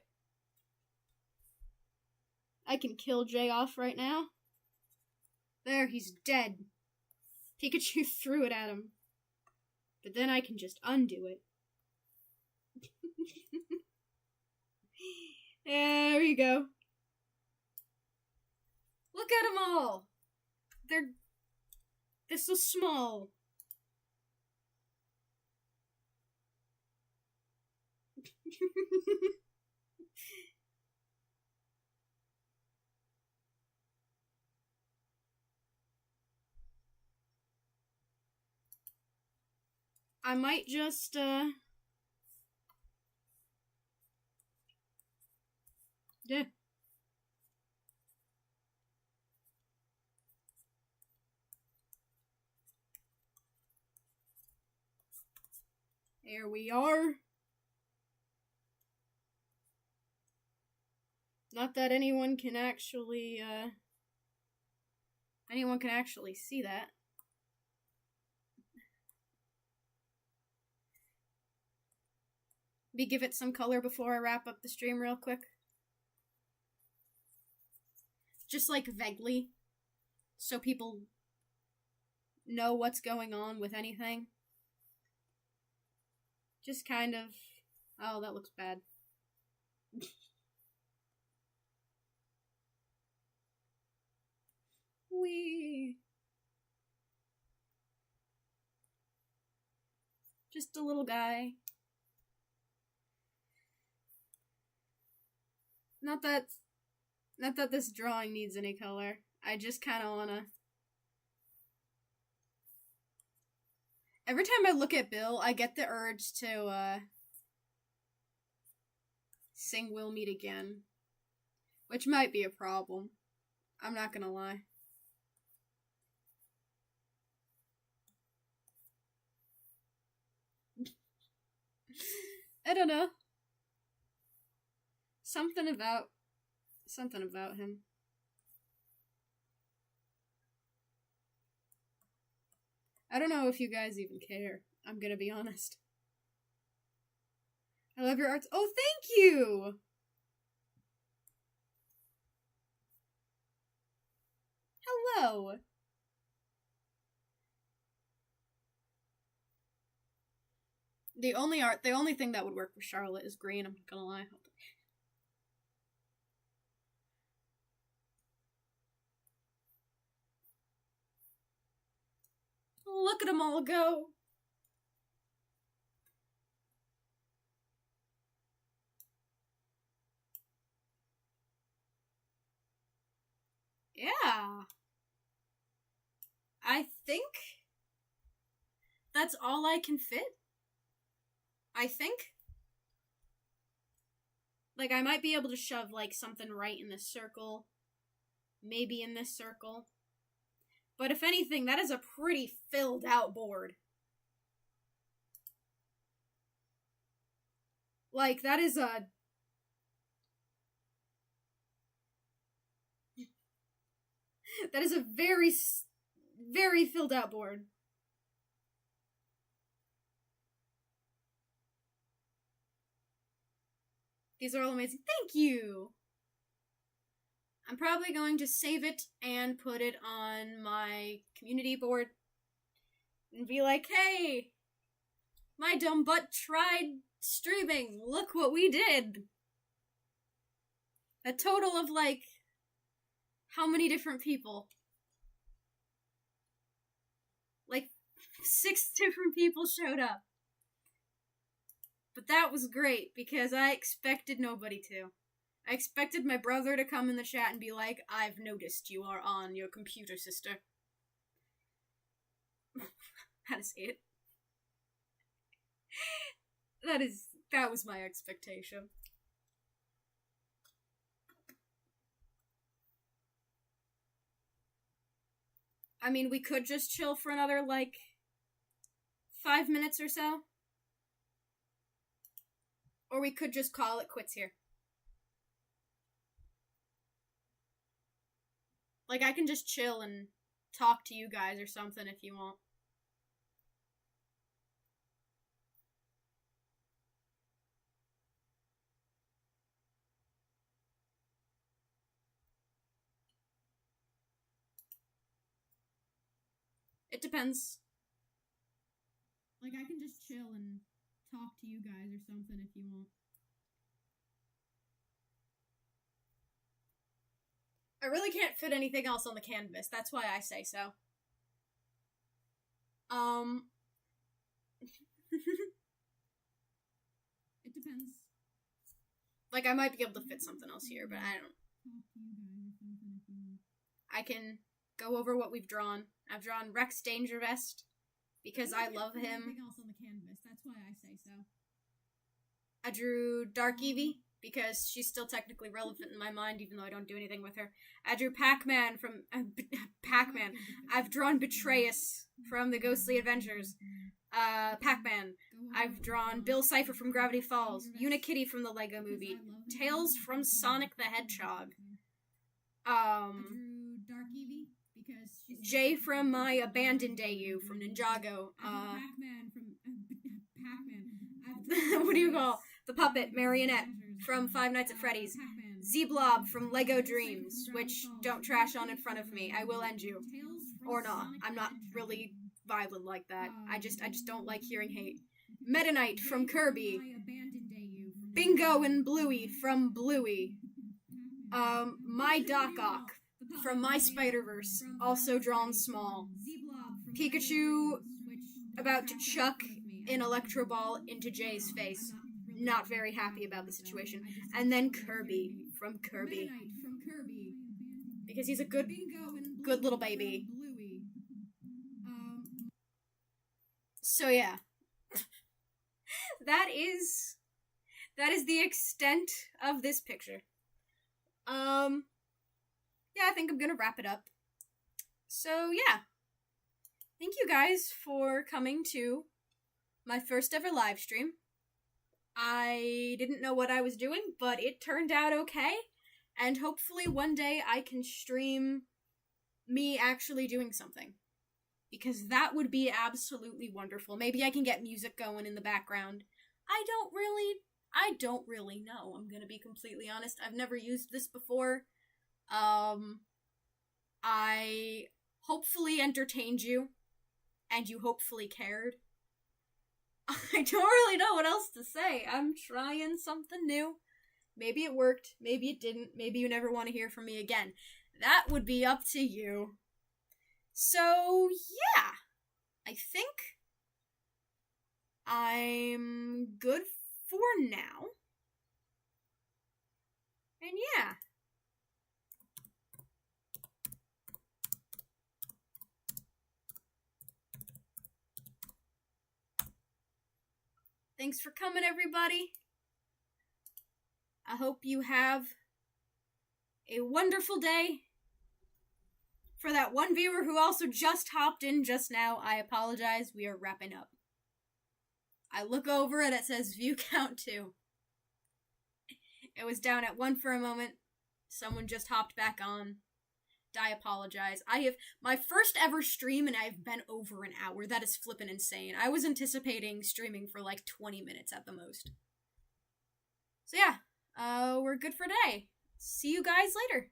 I can kill Jay off right now. There, he's dead. Pikachu threw it at him. But then I can just undo it. There you go. Look at them all. They're so small. I might just, yeah. There we are. Not that anyone can actually see that. Maybe give it some color before I wrap up the stream real quick. Just like vaguely. So people know what's going on with anything. Just kind of... Oh, that looks bad. Wee. Just a little guy. Not that this drawing needs any color. I just kind of wanna... Every time I look at Bill, I get the urge to, sing We'll Meet Again. Which might be a problem. I'm not gonna lie. I don't know. Something about him. I don't know if you guys even care. I'm gonna be honest. I love your arts. Oh, thank you! Hello! The only thing that would work for Charlotte is green, I'm not gonna lie. Look at them all go! Yeah. I think that's all I can fit. I think. Like, I might be able to shove, like, something right in the circle. maybe in this circle. But if anything, that is a pretty filled out board. Like, that is a... that is a very, very filled out board. These are all amazing. Thank you! I'm probably going to save it and put it on my community board and be like, hey, my dumb butt tried streaming. Look what we did. A total of, like, how many different people? Like, 6 different people showed up. But that was great, because I expected nobody to. I expected my brother to come in the chat and be like, I've noticed you are on your computer, sister. How to say it. That was my expectation. I mean, we could just chill for another, like, 5 minutes or so. Or we could just call it quits here. Like, I can just chill and talk to you guys or something if you want. It depends. Like, I can just chill and talk to you guys or something if you want. I really can't fit anything else on the canvas. That's why I say so. It depends. Like, I might be able to fit something else here, but I don't. Talk to you guys or something if you want. I can go over what we've drawn. I've drawn Rex Dangervest because I love him. Anything else on the canvas? That's why I say so. I drew Dark Eevee because she's still technically relevant in my mind, even though I don't do anything with her. I drew Pac-Man from Pac-Man. I've drawn Betrayus from the Ghostly Adventures. Pac-Man. I've drawn Bill Cipher from Gravity Falls. Unikitty from the Lego Movie. Tails from Sonic the Hedgehog. I drew Dark Eevee because she's Jay from my Abandoned AU from Ninjago. Pac-Man from Pac-Man. What do you call the puppet Marionette from Five Nights at Freddy's? Z-Blob from Lego Dreams, which don't trash on in front of me. I will end you. Or not. I'm not really violent like that. I just don't like hearing hate. Meta Knight from Kirby. Bingo and Bluey from Bluey. My Doc Ock from My Spider-Verse, also drawn small. Pikachu about to chuck an Electro Ball into Jay's face. Not very happy about the situation. And then Kirby from Kirby. Because he's a good little baby. So yeah. That is the extent of this picture. Yeah, I think I'm gonna wrap it up. So yeah. Thank you guys for coming to my first ever live stream. I didn't know what I was doing, but it turned out okay. And hopefully one day I can stream me actually doing something. Because that would be absolutely wonderful. Maybe I can get music going in the background. I don't really know. I'm gonna be completely honest. I've never used this before. I hopefully entertained you. And you hopefully cared. I don't really know what else to say. I'm trying something new. Maybe it worked. Maybe it didn't. Maybe you never want to hear from me again. That would be up to you. So, yeah. I think I'm good for now. And yeah. Thanks for coming, everybody. I hope you have a wonderful day For that one viewer who also just hopped in just now, I apologize. We are wrapping up. I look over and it says view count 2. It was down at 1 for a moment. Someone just hopped back on. I apologize. I have my first ever stream and I've been over an hour. That is flippin' insane. I was anticipating streaming for like 20 minutes at the most. So yeah, we're good for today. See you guys later.